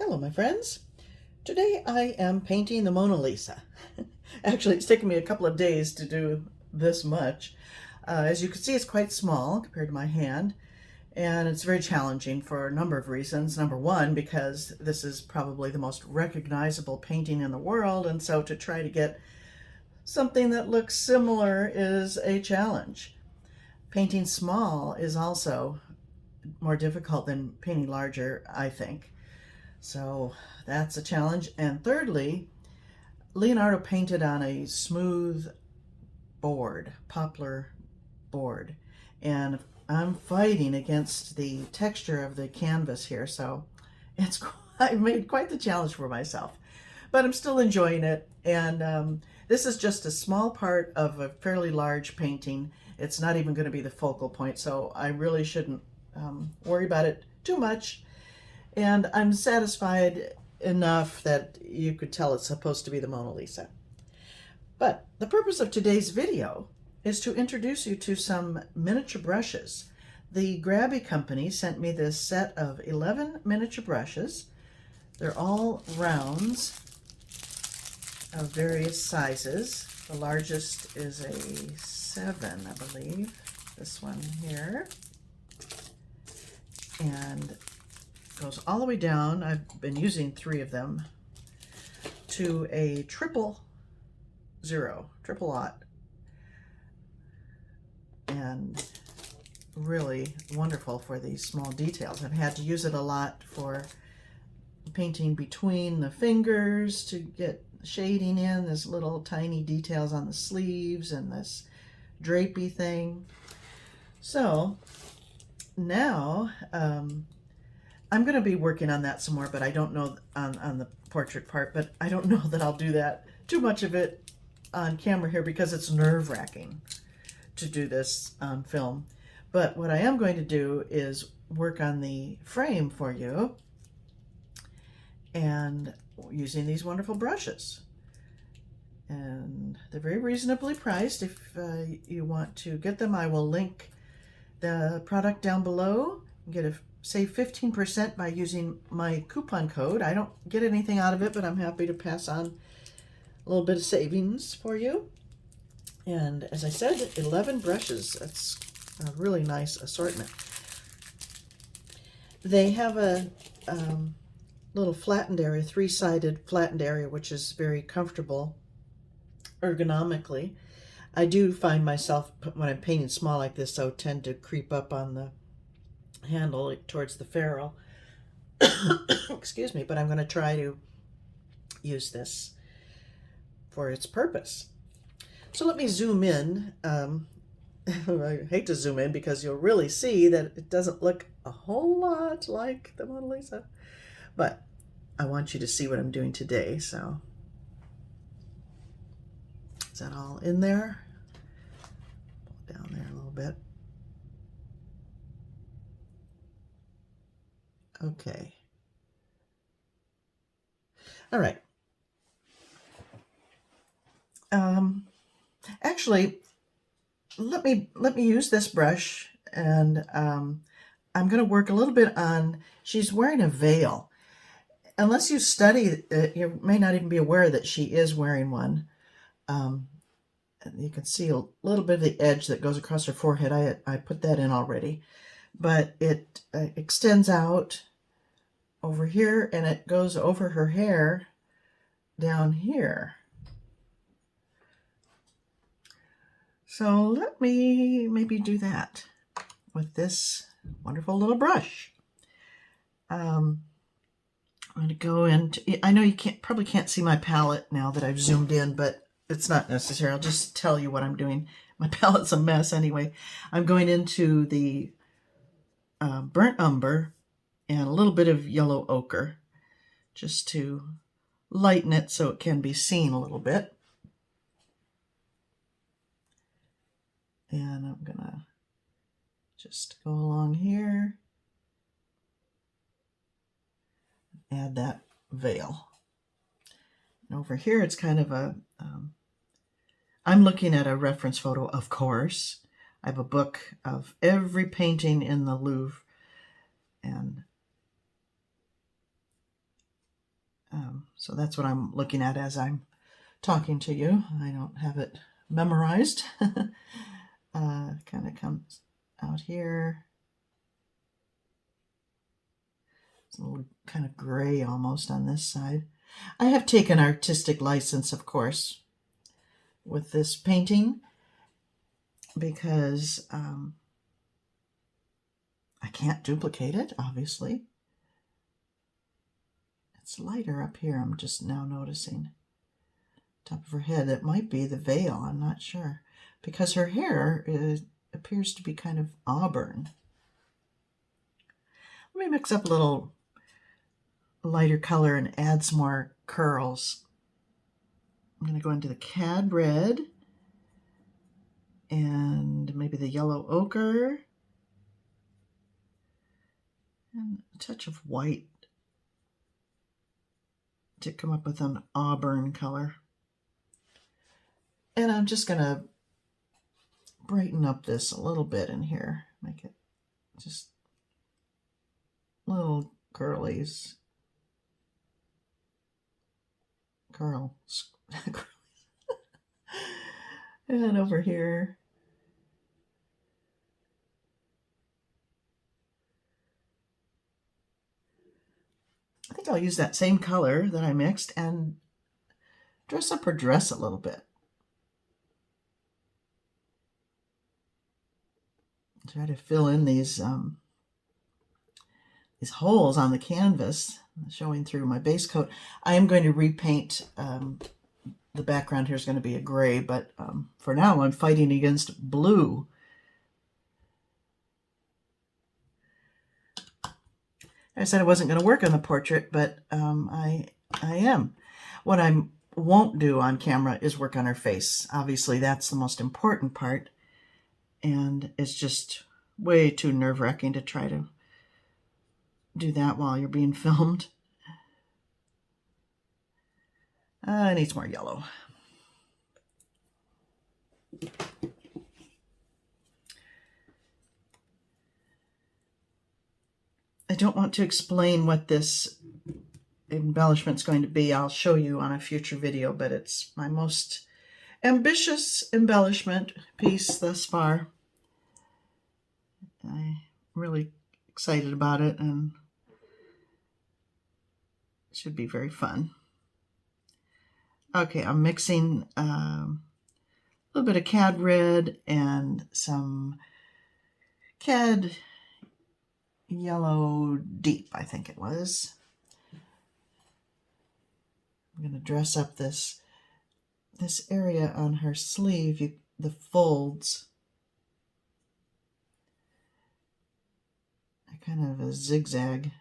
Hello, my friends. Today I am painting the Mona Lisa. Actually, it's taken me a couple of days to do this much. As you can see, it's quite small compared to my hand, and it's very challenging for a number of reasons. Number one, because this is probably the most recognizable painting in the world, and so to try to get something that looks similar is a challenge. Painting small is also more difficult than painting larger, I think. So that's a challenge. And thirdly, Leonardo painted on a smooth board, poplar board. And I'm fighting against the texture of the canvas here. So I've made quite the challenge for myself. But I'm still enjoying it. And this is just a small part of a fairly large painting. It's not even going to be the focal point. So I really shouldn't worry about it too much. And I'm satisfied enough that you could tell it's supposed to be the Mona Lisa. But the purpose of today's video is to introduce you to some miniature brushes. The Grabie company sent me this set of 11 miniature brushes. They're all rounds of various sizes. The largest is a 7, I believe. This one here. And goes all the way down. I've been using 3 of them to a 000, triple aught, and really wonderful for these small details. I've had to use it a lot for painting between the fingers to get shading in. There's little tiny details on the sleeves and this drapey thing. So now I'm going to be working on that some more, but I don't know on the portrait part, but I don't know that I'll do that, too much of it on camera here, because it's nerve-wracking to do this on film. But what I am going to do is work on the frame for you and using these wonderful brushes. And they're very reasonably priced. If you want to get them, I will link the product down below. Save 15% by using my coupon code. I don't get anything out of it, but I'm happy to pass on a little bit of savings for you. And as I said, 11 brushes. That's a really nice assortment. They have a little flattened area, 3-sided flattened area, which is very comfortable ergonomically. I do find myself, when I'm painting small like this, I tend to creep up on the handle towards the ferrule. Excuse me, but I'm going to try to use this for its purpose. So let me zoom in. I hate to zoom in because you'll really see that it doesn't look a whole lot like the Mona Lisa, but I want you to see what I'm doing today. So is that all in there? Pull it down there a little bit. Okay. All right. Actually, let me use this brush, and I'm going to work a little bit on. She's wearing a veil. Unless you study it, you may not even be aware that she is wearing one. And you can see a little bit of the edge that goes across her forehead. I put that in already, but it extends out over here, and it goes over her hair down here. So let me maybe do that with this wonderful little brush. I'm going to go into, I know you probably can't see my palette now that I've zoomed in, but it's not necessary. I'll just tell you what I'm doing. My palette's a mess anyway. I'm going into the burnt umber and a little bit of yellow ochre, just to lighten it so it can be seen a little bit. And I'm gonna just go along here, add that veil. And over here it's kind of a, I'm looking at a reference photo, of course. I have a book of every painting in the Louvre, and So that's what I'm looking at as I'm talking to you. I don't have it memorized. Kind of comes out here. It's a little kind of gray almost on this side. I have taken artistic license, of course, with this painting because I can't duplicate it, obviously. It's lighter up here, I'm just now noticing. Top of her head, it might be the veil, I'm not sure. Because her hair appears to be kind of auburn. Let me mix up a little lighter color and add some more curls. I'm going to go into the cad red and maybe the yellow ochre and a touch of white to come up with an auburn color. And I'm just going to brighten up this a little bit in here, make it just little curlies. Curls. And over here. I think I'll use that same color that I mixed and dress up her dress a little bit. Try to fill in these holes on the canvas showing through my base coat. I am going to repaint. The background here is going to be a gray, but for now I'm fighting against blue. I said I wasn't going to work on the portrait, but I am. What I won't do on camera is work on her face. Obviously, that's the most important part, and it's just way too nerve-wracking to try to do that while you're being filmed. It needs more yellow. I don't want to explain what this embellishment is going to be. I'll show you on a future video, but it's my most ambitious embellishment piece thus far. I'm really excited about it, and it should be very fun. Okay, I'm mixing a little bit of cad red and some cad yellow deep, I think it was. I'm going to dress up this area on her sleeve, the folds. Kind of a zigzag.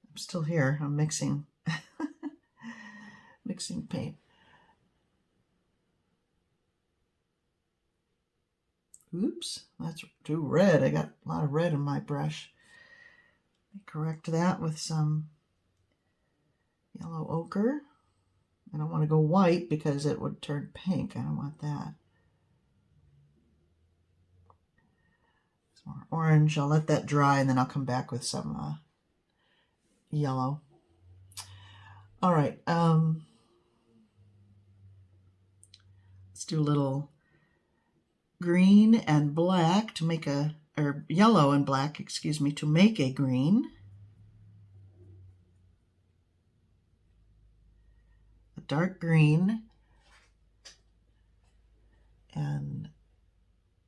I'm still here. I'm mixing mixing paint. Oops, that's too red. I got a lot of red in my brush. Let me correct that with some yellow ochre. I don't want to go white because it would turn pink. I don't want that. Some more orange. I'll let that dry and then I'll come back with some yellow. All right. Let's do a little green and black to make or yellow and black, excuse me, to make a green. A dark green. And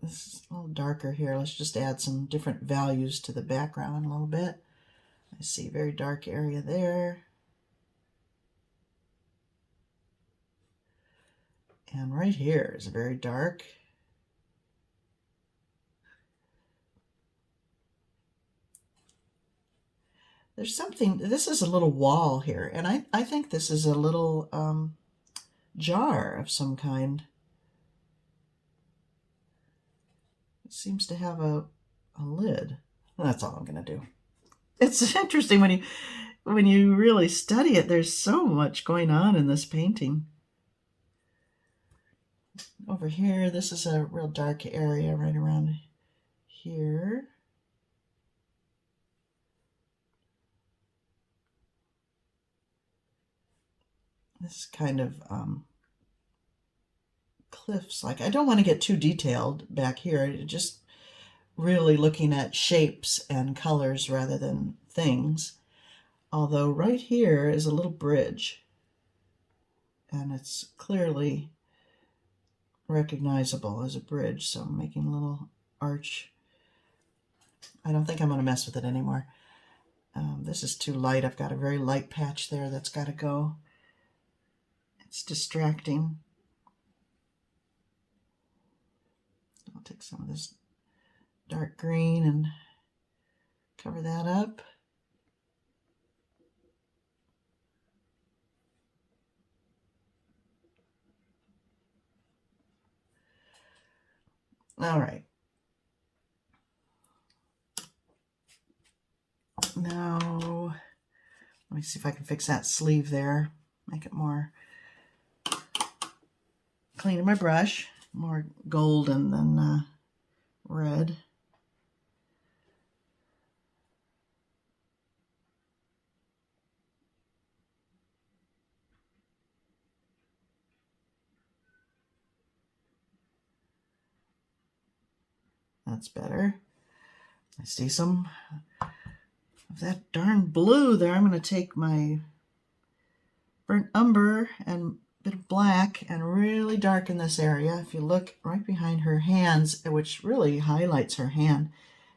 this is a little darker here. Let's just add some different values to the background a little bit. I see a very dark area there. And right here is very dark. There's something, this is a little wall here, and I think this is a little jar of some kind. It seems to have a lid. That's all I'm going to do. It's interesting when you really study it. There's so much going on in this painting. Over here, this is a real dark area right around here. This is kind of cliffs. Like, I don't want to get too detailed back here. Just really looking at shapes and colors rather than things. Although right here is a little bridge, and it's clearly recognizable as a bridge, so I'm making a little arch. I don't think I'm going to mess with it anymore. This is too light. I've got a very light patch there that's got to go. It's distracting. I'll take some of this dark green and cover that up. All right. Now, let me see if I can fix that sleeve there. Make it more clean in my brush. More golden than red. That's better. I see some of that darn blue there. I'm going to take my burnt umber and a bit of black and really darken this area. If you look right behind her hands, which really highlights her hand,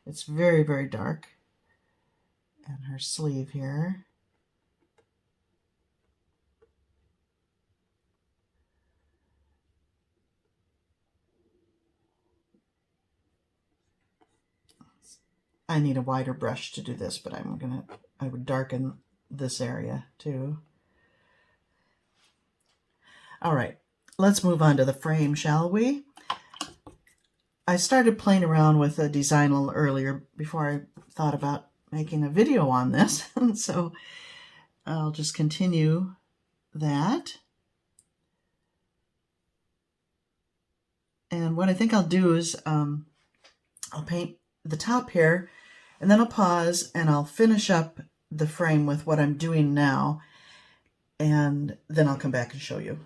it's very, very dark. And her sleeve here. I need a wider brush to do this, but I would darken this area too. All right, let's move on to the frame, shall we? I started playing around with a design a little earlier before I thought about making a video on this, so I'll just continue that. And what I think I'll do is I'll paint the top here, and then I'll pause and I'll finish up the frame with what I'm doing now, and then I'll come back and show you,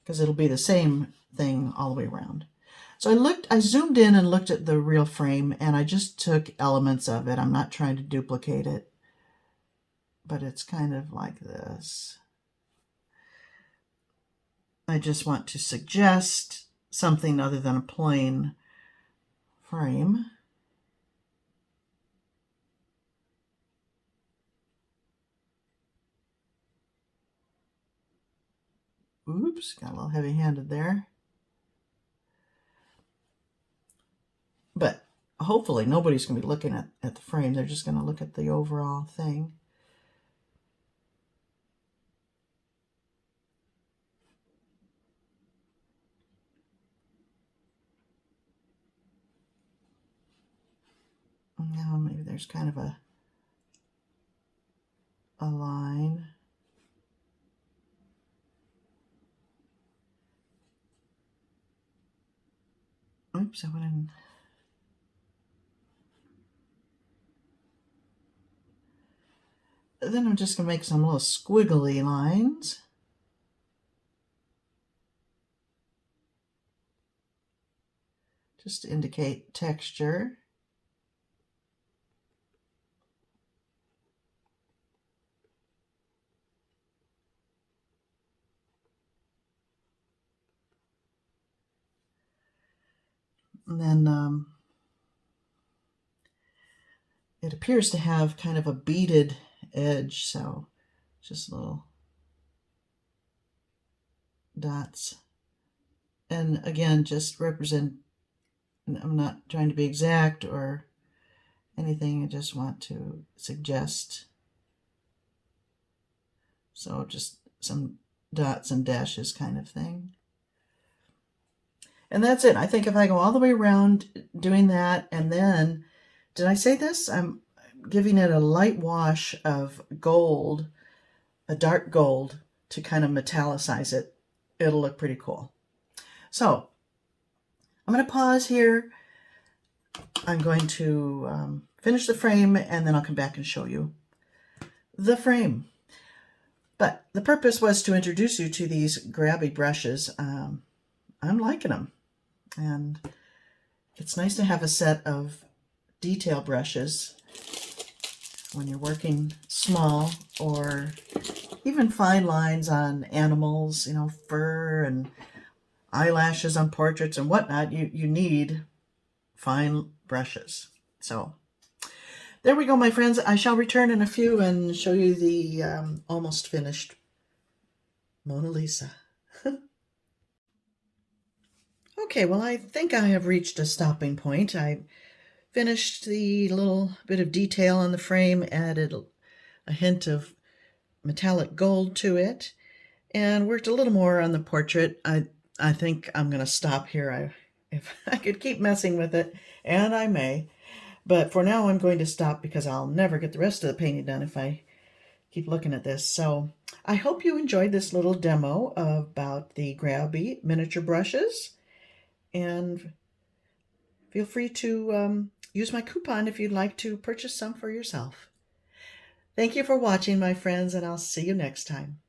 because it'll be the same thing all the way around. So I zoomed in and looked at the real frame, and I just took elements of it. I'm not trying to duplicate it, but it's kind of like this. I just want to suggest something other than a plain frame. Oops, got a little heavy-handed there. But hopefully nobody's going to be looking at the frame. They're just going to look at the overall thing. Now maybe there's kind of a line. Oops, I went in. Then I'm just going to make some little squiggly lines. Just to indicate texture. And then it appears to have kind of a beaded edge, so just little dots. And again, just represent, I'm not trying to be exact or anything, I just want to suggest. So just some dots and dashes kind of thing. And that's it. I think if I go all the way around doing that, and then, did I say this? giving it a light wash of gold, a dark gold, to kind of metallicize it. It'll look pretty cool. So I'm going to pause here. I'm going to finish the frame, and then I'll come back and show you the frame. But the purpose was to introduce you to these grabby brushes. I'm liking them. And it's nice to have a set of detail brushes when you're working small or even fine lines on animals, you know, fur and eyelashes on portraits and whatnot. You need fine brushes. So there we go, my friends. I shall return in a few and show you the almost finished Mona Lisa. Okay, well, I think I have reached a stopping point. I finished the little bit of detail on the frame, added a hint of metallic gold to it, and worked a little more on the portrait. I think I'm going to stop here. If I could keep messing with it, and I may, but for now I'm going to stop because I'll never get the rest of the painting done if I keep looking at this. So I hope you enjoyed this little demo about the Grabie miniature brushes, and feel free to use my coupon if you'd like to purchase some for yourself. Thank you for watching, my friends, and I'll see you next time.